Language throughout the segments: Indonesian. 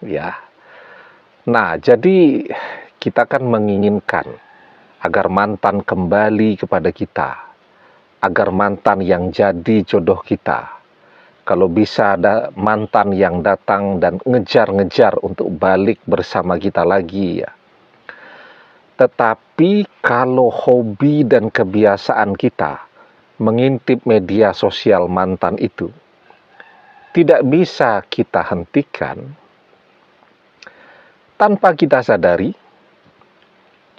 ya. Nah, jadi kita kan menginginkan agar mantan kembali kepada kita, agar mantan yang jadi jodoh kita. Kalau bisa ada mantan yang datang dan ngejar-ngejar untuk balik bersama kita lagi, ya. Tetapi kalau hobi dan kebiasaan kita mengintip media sosial mantan itu tidak bisa kita hentikan, tanpa kita sadari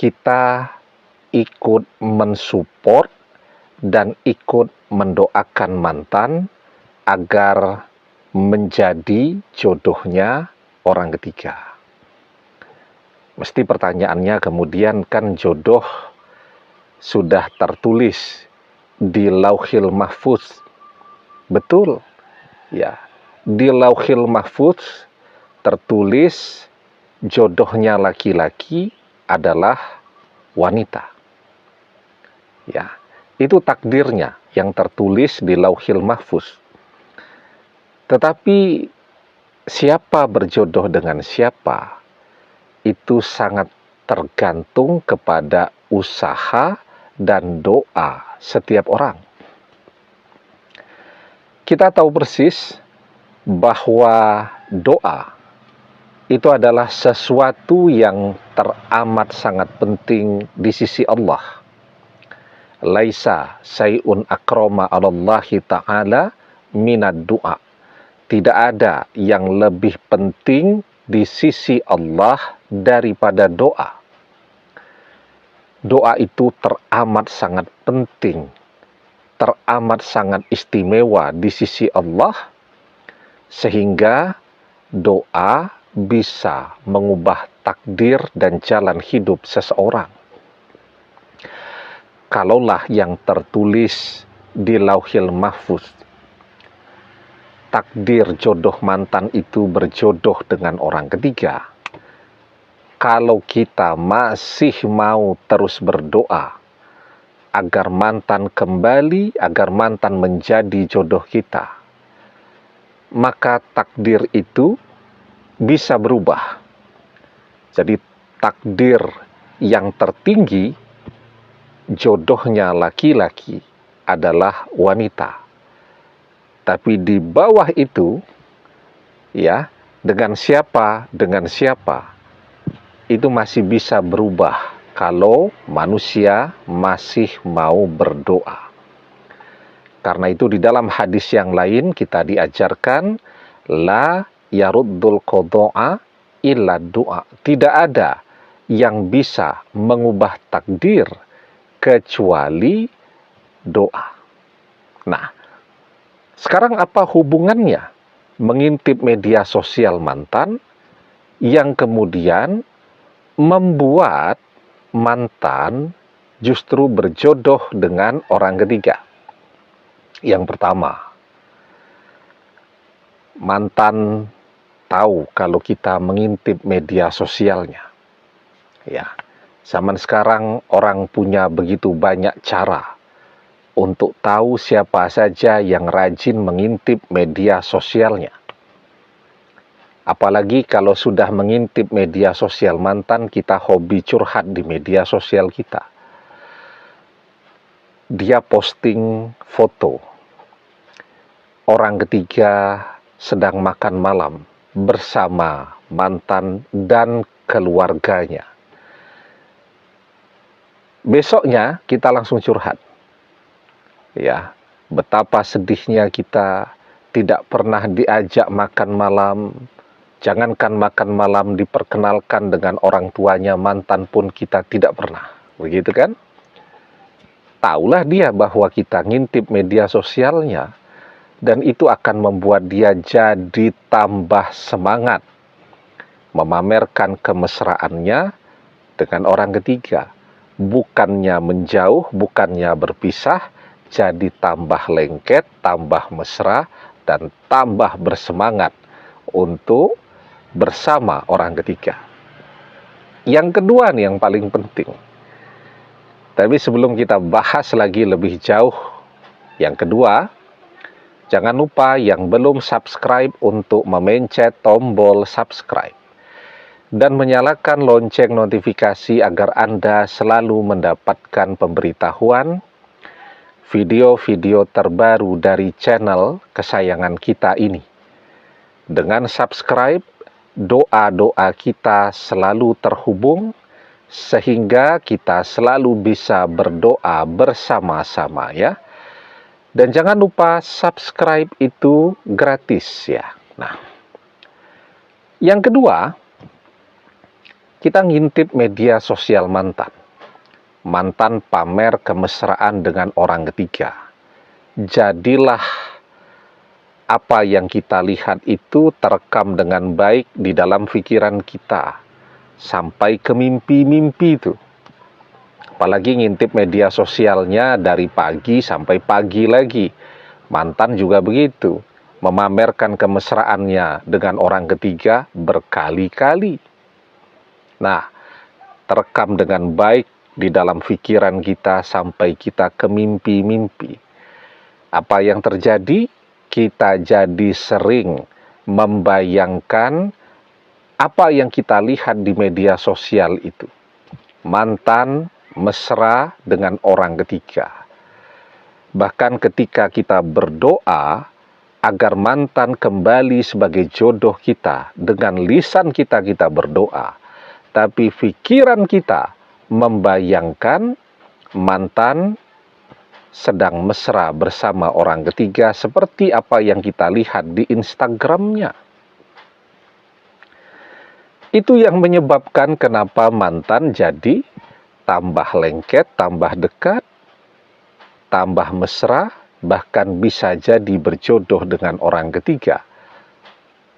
kita ikut mensupport dan ikut mendoakan mantan agar menjadi jodohnya orang ketiga. Mesti pertanyaannya kemudian, kan jodoh sudah tertulis di Lauhil Mahfuz. Betul, ya. Di Lauhil Mahfuz tertulis jodohnya laki-laki adalah wanita. Ya, itu takdirnya yang tertulis di Lauhil Mahfuz. Tetapi siapa berjodoh dengan siapa itu sangat tergantung kepada usaha dan doa setiap orang. Kita tahu persis bahwa doa itu adalah sesuatu yang teramat sangat penting di sisi Allah. Laisa sayun akrama 'alallahi ta'ala minad du'a. Tidak ada yang lebih penting di sisi Allah daripada doa. Doa itu teramat sangat penting, teramat sangat istimewa di sisi Allah, sehingga doa bisa mengubah takdir dan jalan hidup seseorang. Kalaulah yang tertulis di Lauhil Mahfuz, takdir jodoh mantan itu berjodoh dengan orang ketiga, kalau kita masih mau terus berdoa agar mantan kembali, agar mantan menjadi jodoh kita, maka takdir itu bisa berubah. Jadi takdir yang tertinggi, jodohnya laki-laki adalah wanita. Tapi di bawah itu, ya, dengan siapa, itu masih bisa berubah kalau manusia masih mau berdoa. Karena itu di dalam hadis yang lain kita diajarkan, la yaruddul qada'a illa du'a. Tidak ada yang bisa mengubah takdir kecuali doa. Nah, sekarang apa hubungannya mengintip media sosial mantan yang kemudian membuat mantan justru berjodoh dengan orang ketiga? Yang pertama, mantan tahu kalau kita mengintip media sosialnya. Ya, zaman sekarang orang punya begitu banyak cara untuk tahu siapa saja yang rajin mengintip media sosialnya. Apalagi kalau sudah mengintip media sosial mantan, kita hobi curhat di media sosial kita. Dia posting foto orang ketiga sedang makan malam bersama mantan dan keluarganya. Besoknya kita langsung curhat. Ya, betapa sedihnya kita tidak pernah diajak makan malam. Jangankan makan malam diperkenalkan dengan orang tuanya, mantan pun kita tidak pernah. Begitu kan? Taulah dia bahwa kita ngintip media sosialnya, dan itu akan membuat dia jadi tambah semangat memamerkan kemesraannya dengan orang ketiga. Bukannya menjauh, bukannya berpisah, jadi tambah lengket, tambah mesra, dan tambah bersemangat untuk bersama orang ketiga. Yang kedua nih yang paling penting. Tapi sebelum kita bahas lagi lebih jauh, yang kedua, Jangan lupa yang belum subscribe untuk memencet tombol subscribe dan menyalakan lonceng notifikasi agar Anda selalu mendapatkan pemberitahuan video-video terbaru dari channel kesayangan kita ini. Dengan subscribe, doa-doa kita selalu terhubung sehingga kita selalu bisa berdoa bersama-sama ya. Dan jangan lupa subscribe itu gratis ya. Nah, yang kedua, kita ngintip media sosial mantan. Mantan pamer kemesraan dengan orang ketiga. Jadilah apa yang kita lihat itu terekam dengan baik di dalam pikiran kita. Sampai ke mimpi-mimpi itu. Apalagi ngintip media sosialnya dari pagi sampai pagi lagi. Mantan juga begitu. Memamerkan kemesraannya dengan orang ketiga berkali-kali. Nah, terekam dengan baik di dalam pikiran kita sampai kita ke mimpi-mimpi. Apa yang terjadi? Kita jadi sering membayangkan apa yang kita lihat di media sosial itu. Mantan mesra dengan orang ketiga. Bahkan ketika kita berdoa agar mantan kembali sebagai jodoh kita, dengan lisan kita berdoa, tapi pikiran kita membayangkan mantan sedang mesra bersama orang ketiga seperti apa yang kita lihat di Instagramnya. Itu yang menyebabkan kenapa mantan jadi tambah lengket, tambah dekat, tambah mesra, bahkan bisa jadi berjodoh dengan orang ketiga.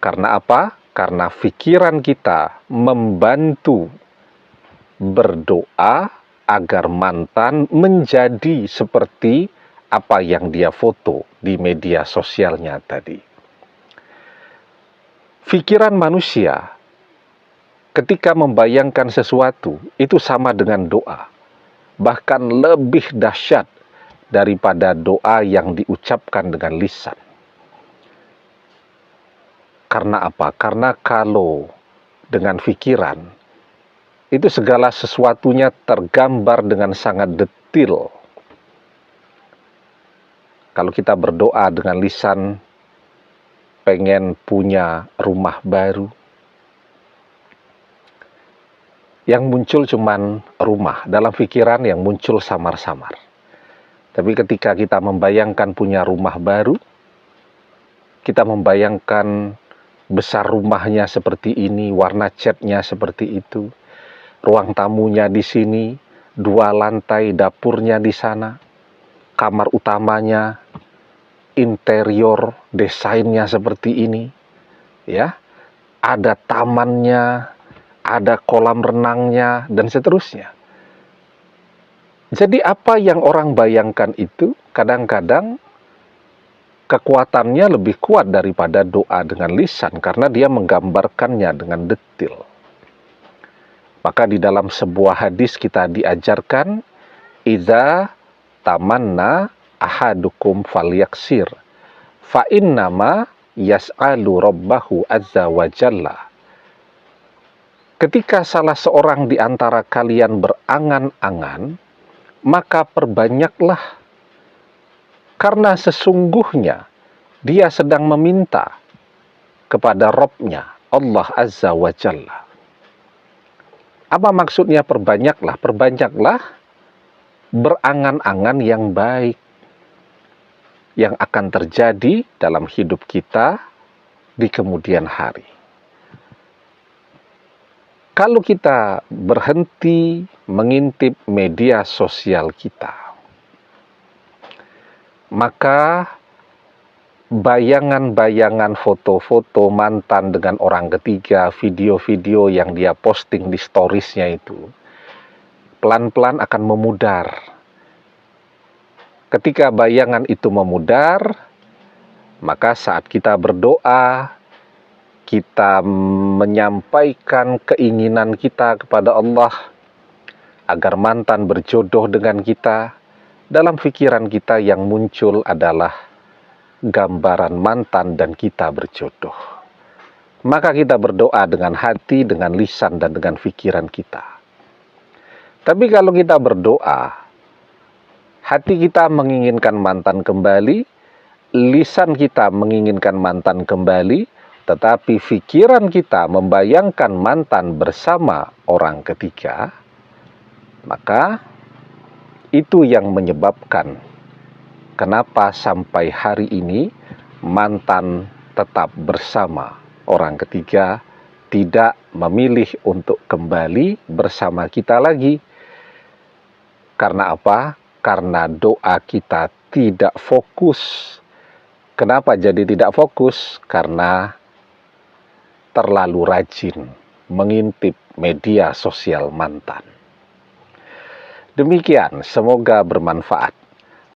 Karena apa? Karena pikiran kita membantu berdoa agar mantan menjadi seperti apa yang dia foto di media sosialnya tadi. Pikiran manusia ketika membayangkan sesuatu, itu sama dengan doa. Bahkan lebih dahsyat daripada doa yang diucapkan dengan lisan. Karena apa? Karena kalau dengan pikiran, itu segala sesuatunya tergambar dengan sangat detil. Kalau kita berdoa dengan lisan, pengen punya rumah baru, yang muncul cuman rumah, dalam pikiran yang muncul samar-samar. Tapi ketika kita membayangkan punya rumah baru, kita membayangkan besar rumahnya seperti ini, warna catnya seperti itu, ruang tamunya di sini, 2 lantai, dapurnya di sana, kamar utamanya, interior, desainnya seperti ini, ya, ada tamannya, ada kolam renangnya, dan seterusnya. Jadi apa yang orang bayangkan itu kadang-kadang kekuatannya lebih kuat daripada doa dengan lisan, karena dia menggambarkannya dengan detil. Maka di dalam sebuah hadis kita diajarkan, idza tamanna ahadukum falyaksir, fa innama yas'alu rabbahu azza wa jalla. Ketika salah seorang di antara kalian berangan-angan, maka perbanyaklah, karena sesungguhnya dia sedang meminta kepada Rabb-nya, Allah Azza wa Jalla. Apa maksudnya perbanyaklah? Perbanyaklah berangan-angan yang baik yang akan terjadi dalam hidup kita di kemudian hari. Kalau kita berhenti mengintip media sosial kita, maka bayangan-bayangan foto-foto mantan dengan orang ketiga, video-video yang dia posting di storiesnya itu, pelan-pelan akan memudar. Ketika bayangan itu memudar, maka saat kita berdoa, kita menyampaikan keinginan kita kepada Allah agar mantan berjodoh dengan kita, dalam pikiran kita yang muncul adalah gambaran mantan dan kita berjodoh. Maka kita berdoa dengan hati, dengan lisan, dan dengan pikiran kita. Tapi kalau kita berdoa, hati kita menginginkan mantan kembali, lisan kita menginginkan mantan kembali, tetapi pikiran kita membayangkan mantan bersama orang ketiga, maka itu yang menyebabkan kenapa sampai hari ini mantan tetap bersama orang ketiga, tidak memilih untuk kembali bersama kita lagi. Karena apa? Karena doa kita tidak fokus. Kenapa jadi tidak fokus? Karena terlalu rajin mengintip media sosial mantan. Demikian, semoga bermanfaat.